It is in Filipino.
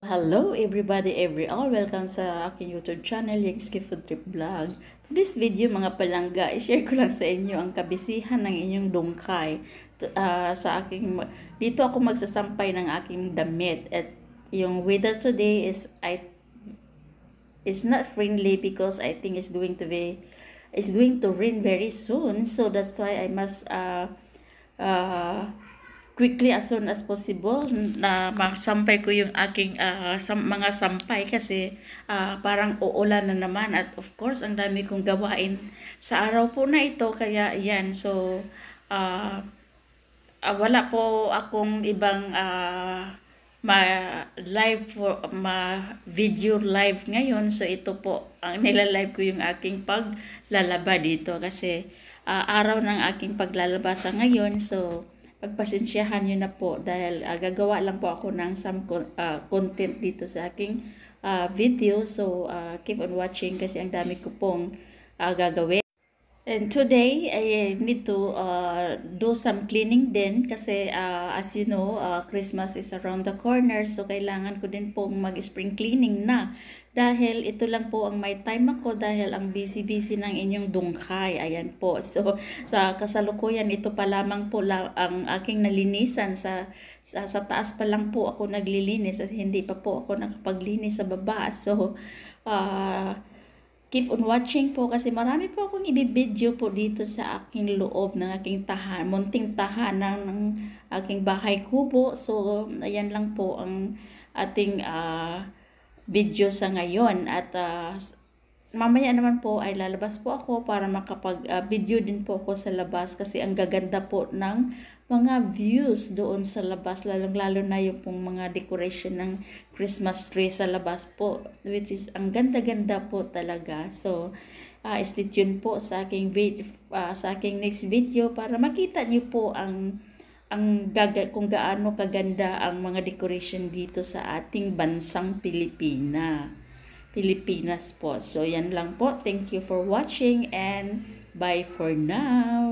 Hello everybody, all. Welcome sa aking YouTube channel, Yegski Food Trip Vlog. Today's video mga palangga, i-share ko lang sa inyo ang kabisihan ng inyong dungkay. Dito ako magsasampay ng aking damit. At yung weather today is not friendly because I think it's going to rain very soon. So that's why I must uh, quickly as soon as possible na masampay ko yung aking mga sampay kasi parang uulan na naman at of course ang dami kong gawain sa araw po na ito kaya yan so uh, wala po akong ibang video live ngayon so ito po ang nilalive ko yung aking paglalaba dito kasi araw ng aking paglalaba sa ngayon so pagpasensyahan nyo na po dahil gagawa lang po ako ng some content dito sa aking video so keep on watching kasi ang dami ko pong gagawin. And today, I need to do some cleaning din kasi as you know, Christmas is around the corner. So, kailangan ko din pong mag-spring cleaning na. Dahil ito lang po ang may time ako dahil ang busy-busy ng inyong dungkay. Ayan po. So, sa kasalukuyan, ito pa lamang po ang aking nalinisan. Sa taas pa lang po ako naglilinis at hindi pa po ako nakapaglinis sa baba. So, keep on watching po kasi marami po akong ibibideo po dito sa aking loob ng aking munting tahanan ng aking bahay kubo. So, ayan lang po ang ating video sa ngayon. At mamaya naman po ay lalabas po ako para makapag-video din po ako sa labas kasi ang gaganda po ng mga views doon sa labas, lalong-lalo na yung pong mga decoration ng Christmas tree sa labas po, which is ang ganda-ganda po talaga. So, stay tuned po sa aking next video para makita niyo po kung gaano kaganda ang mga decoration dito sa ating bansang Pilipinas po. So, yan lang po. Thank you for watching and bye for now.